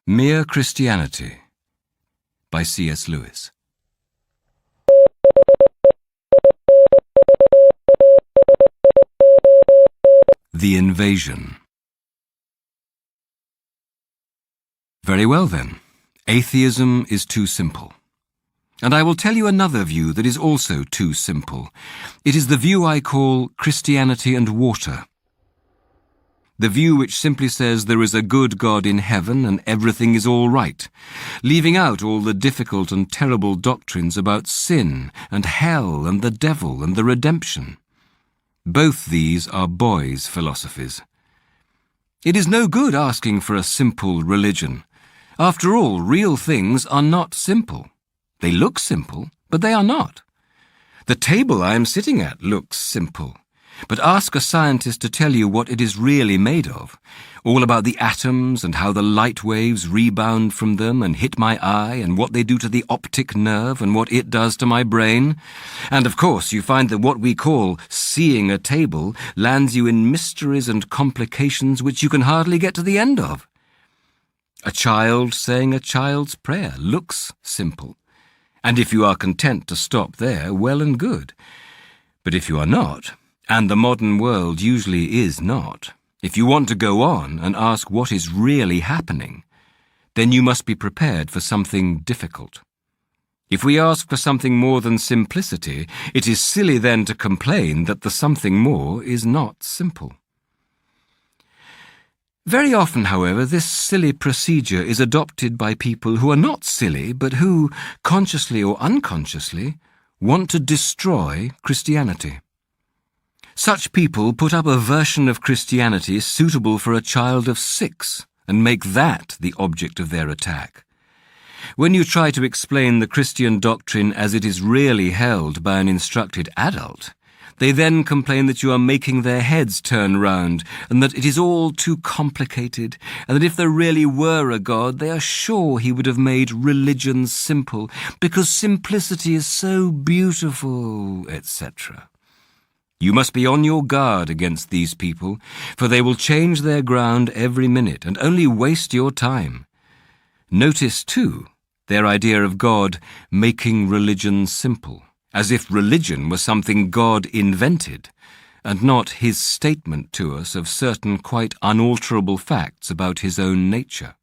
Mere Christianity by C.S. Lewis. The Invasion. Very well then, atheism is too simple. And I will tell you another view that is also too simple. It is the view I call Christianity and water. The view which simply says there is a good God in heaven and everything is all right, leaving out all the difficult and terrible doctrines about sin and hell and the devil and the redemption. Both these are boys' philosophies. It is no good asking for a simple religion. After all, real things are not simple. They look simple, but they are not. The table I am sitting at looks simple. But ask a scientist to tell you what it is really made of, all about the atoms and how the light waves rebound from them and hit my eye and what they do to the optic nerve and what it does to my brain. And of course you find that what we call seeing a table lands you in mysteries and complications which you can hardly get to the end of. A child saying a child's prayer looks simple. And if you are content to stop there, well and good. But if you are not, and the modern world usually is not, if you want to go on and ask what is really happening, then you must be prepared for something difficult. If we ask for something more than simplicity, it is silly then to complain that the something more is not simple. Very often, however, this silly procedure is adopted by people who are not silly, but who, consciously or unconsciously, want to destroy Christianity. Such people put up a version of Christianity suitable for a child of 6 and make that the object of their attack. When you try to explain the Christian doctrine as it is really held by an instructed adult, they then complain that you are making their heads turn round and that it is all too complicated and that if there really were a God, they are sure he would have made religion simple because simplicity is so beautiful, etc. You must be on your guard against these people, for they will change their ground every minute and only waste your time. Notice, too, their idea of God making religion simple, as if religion was something God invented, and not his statement to us of certain quite unalterable facts about his own nature.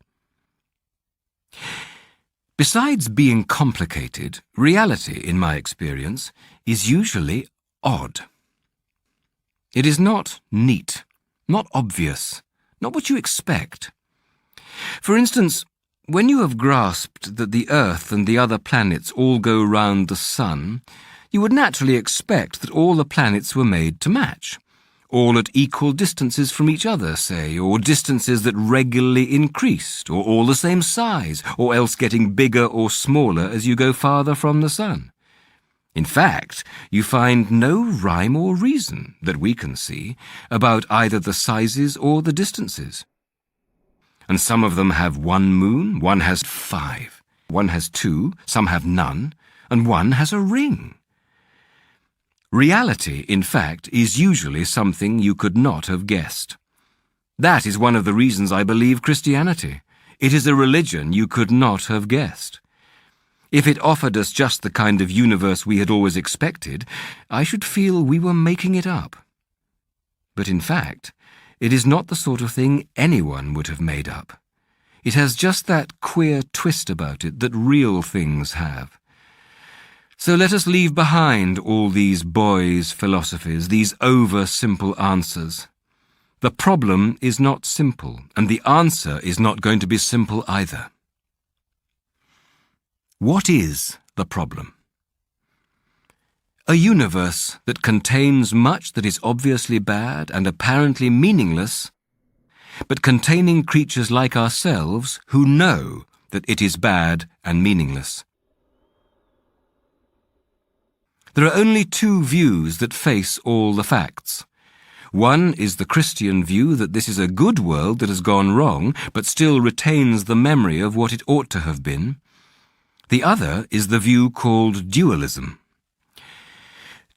Besides being complicated, reality, in my experience, is usually odd. It is not neat, not obvious, not what you expect. For instance, when you have grasped that the Earth and the other planets all go round the Sun, you would naturally expect that all the planets were made to match, all at equal distances from each other, say, or distances that regularly increased, or all the same size, or else getting bigger or smaller as you go farther from the Sun. In fact, you find no rhyme or reason, that we can see, about either the sizes or the distances. And some of them have 1 moon, one has 5, one has 2, some have none, and one has a ring. Reality, in fact, is usually something you could not have guessed. That is one of the reasons I believe Christianity. It is a religion you could not have guessed. If it offered us just the kind of universe we had always expected, I should feel we were making it up. But in fact, it is not the sort of thing anyone would have made up. It has just that queer twist about it that real things have. So let us leave behind all these boys' philosophies, these over-simple answers. The problem is not simple, and the answer is not going to be simple either. What is the problem? A universe that contains much that is obviously bad and apparently meaningless, but containing creatures like ourselves who know that it is bad and meaningless. There are only 2 views that face all the facts. One is the Christian view that this is a good world that has gone wrong, but still retains the memory of what it ought to have been. The other is the view called dualism.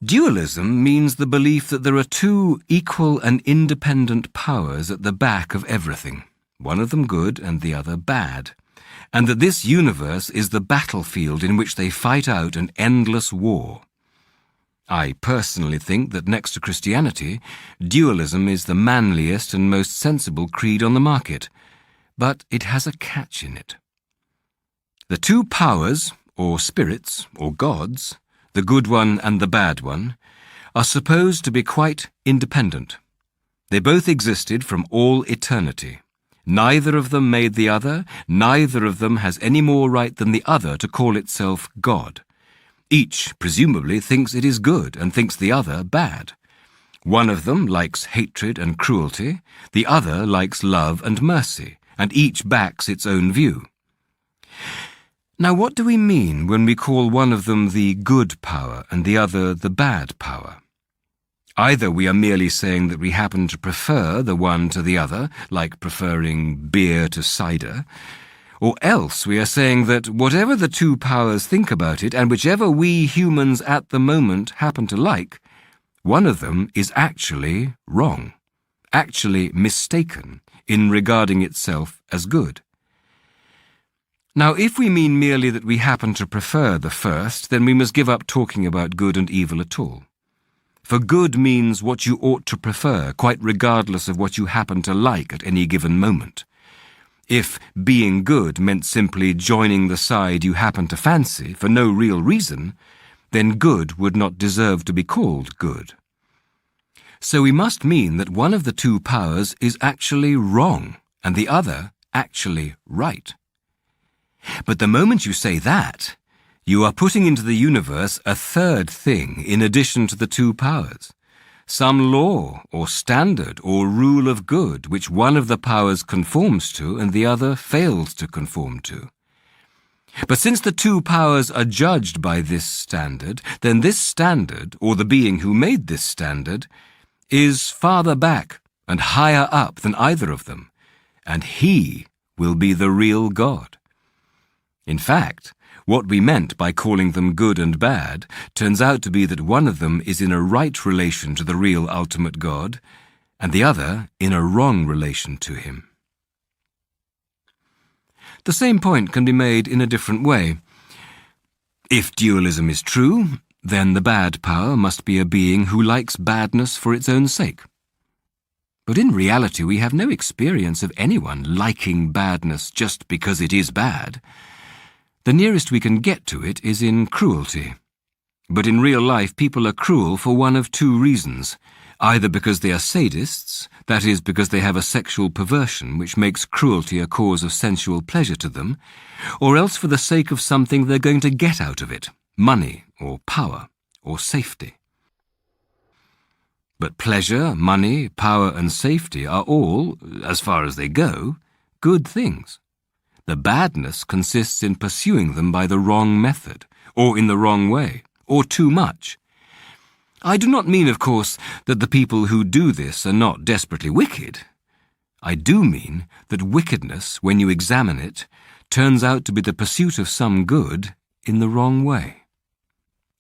Dualism means the belief that there are 2 equal and independent powers at the back of everything, one of them good and the other bad, and that this universe is the battlefield in which they fight out an endless war. I personally think that next to Christianity, dualism is the manliest and most sensible creed on the market, but it has a catch in it. The two powers, or spirits, or gods, the good one and the bad one, are supposed to be quite independent. They both existed from all eternity. Neither of them made the other, neither of them has any more right than the other to call itself God. Each, presumably, thinks it is good and thinks the other bad. One of them likes hatred and cruelty, the other likes love and mercy, and each backs its own view. Now, what do we mean when we call one of them the good power and the other the bad power? Either we are merely saying that we happen to prefer the one to the other, like preferring beer to cider, or else we are saying that whatever the two powers think about it, and whichever we humans at the moment happen to like, one of them is actually wrong, actually mistaken in regarding itself as good. Now, if we mean merely that we happen to prefer the first, then we must give up talking about good and evil at all. For good means what you ought to prefer, quite regardless of what you happen to like at any given moment. If being good meant simply joining the side you happen to fancy for no real reason, then good would not deserve to be called good. So we must mean that one of the two powers is actually wrong and the other actually right. But the moment you say that, you are putting into the universe a third thing in addition to the two powers. Some law or standard or rule of good which one of the powers conforms to and the other fails to conform to. But since the two powers are judged by this standard, then this standard, or the being who made this standard, is farther back and higher up than either of them, and he will be the real God. In fact, what we meant by calling them good and bad turns out to be that one of them is in a right relation to the real ultimate God, and the other in a wrong relation to him. The same point can be made in a different way. If dualism is true, then the bad power must be a being who likes badness for its own sake. But in reality, we have no experience of anyone liking badness just because it is bad. The nearest we can get to it is in cruelty. But in real life, people are cruel for one of two reasons. Either because they are sadists, that is, because they have a sexual perversion which makes cruelty a cause of sensual pleasure to them, or else for the sake of something they're going to get out of it, money or power or safety. But pleasure, money, power and safety are all, as far as they go, good things. The badness consists in pursuing them by the wrong method, or in the wrong way, or too much. I do not mean, of course, that the people who do this are not desperately wicked. I do mean that wickedness, when you examine it, turns out to be the pursuit of some good in the wrong way.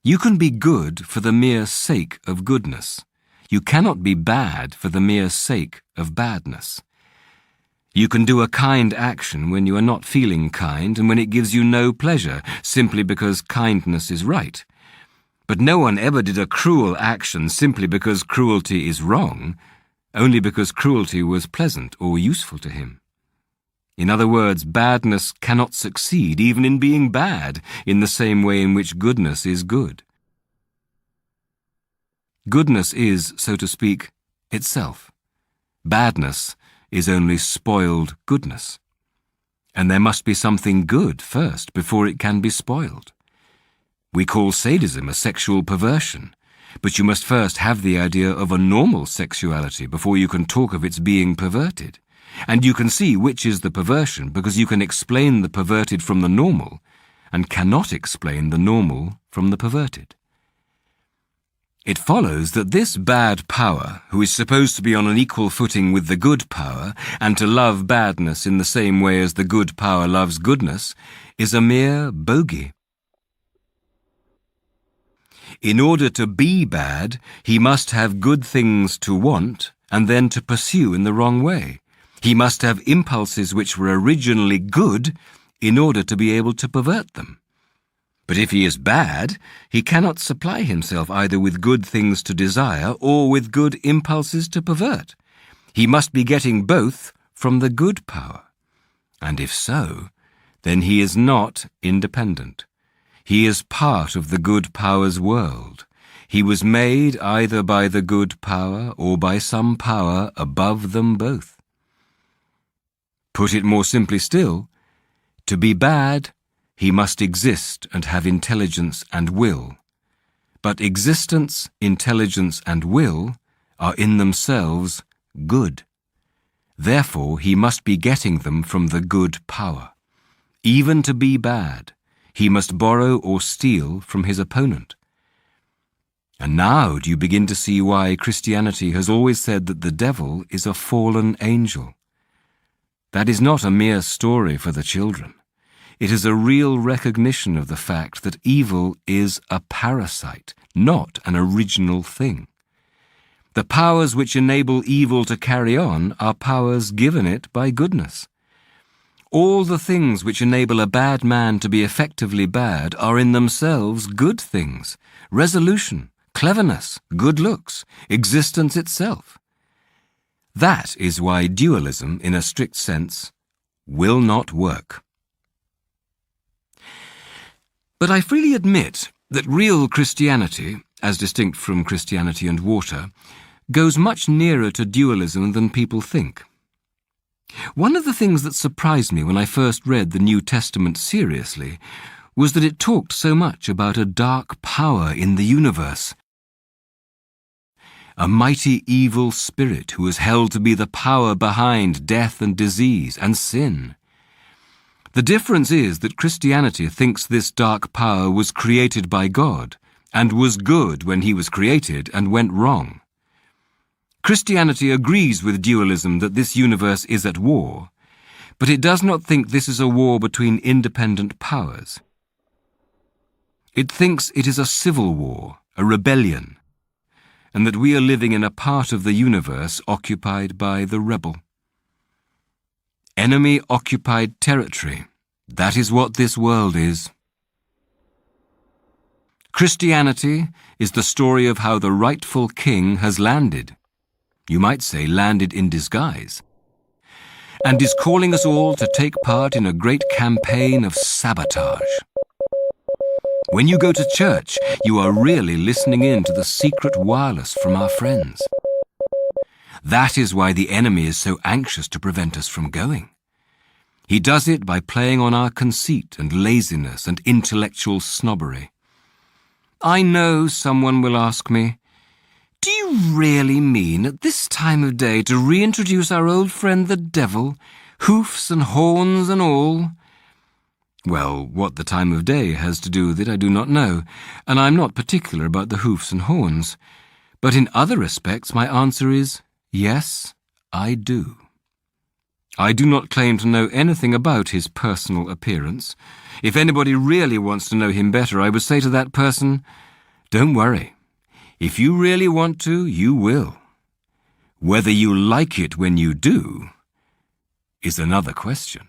You can be good for the mere sake of goodness. You cannot be bad for the mere sake of badness. You can do a kind action when you are not feeling kind and when it gives you no pleasure, simply because kindness is right. But no one ever did a cruel action simply because cruelty is wrong, only because cruelty was pleasant or useful to him. In other words, badness cannot succeed even in being bad in the same way in which goodness is good. Goodness is, so to speak, itself. Badness is only spoiled goodness. And there must be something good first before it can be spoiled. We call sadism a sexual perversion, but you must first have the idea of a normal sexuality before you can talk of its being perverted. And you can see which is the perversion because you can explain the perverted from the normal and cannot explain the normal from the perverted. It follows that this bad power, who is supposed to be on an equal footing with the good power and to love badness in the same way as the good power loves goodness, is a mere bogey. In order to be bad, he must have good things to want and then to pursue in the wrong way. He must have impulses which were originally good in order to be able to pervert them. But if he is bad, he cannot supply himself either with good things to desire or with good impulses to pervert. He must be getting both from the good power. And if so, then he is not independent. He is part of the good power's world. He was made either by the good power or by some power above them both. Put it more simply still, to be bad, he must exist and have intelligence and will. But existence, intelligence, and will are in themselves good. Therefore, he must be getting them from the good power. Even to be bad, he must borrow or steal from his opponent. And now do you begin to see why Christianity has always said that the devil is a fallen angel? That is not a mere story for the children. It is a real recognition of the fact that evil is a parasite, not an original thing. The powers which enable evil to carry on are powers given it by goodness. All the things which enable a bad man to be effectively bad are in themselves good things: resolution, cleverness, good looks, existence itself. That is why dualism, in a strict sense, will not work. But I freely admit that real Christianity, as distinct from Christianity and water, goes much nearer to dualism than people think. One of the things that surprised me when I first read the New Testament seriously was that it talked so much about a dark power in the universe, a mighty evil spirit who is held to be the power behind death and disease and sin. The difference is that Christianity thinks this dark power was created by God and was good when he was created and went wrong. Christianity agrees with dualism that this universe is at war, but it does not think this is a war between independent powers. It thinks it is a civil war, a rebellion, and that we are living in a part of the universe occupied by the rebel. Enemy-occupied territory, that is what this world is. Christianity is the story of how the rightful king has landed. You might say landed in disguise, and is calling us all to take part in a great campaign of sabotage. When you go to church, you are really listening in to the secret wireless from our friends. That is why the enemy is so anxious to prevent us from going. He does it by playing on our conceit and laziness and intellectual snobbery. I know someone will ask me, "Do you really mean at this time of day to reintroduce our old friend the devil, hoofs and horns and all?" Well, what the time of day has to do with it I do not know, and I am not particular about the hoofs and horns. But in other respects my answer is, yes, I do. I do not claim to know anything about his personal appearance. If anybody really wants to know him better, I would say to that person, "Don't worry. If you really want to, you will. Whether you like it when you do is another question."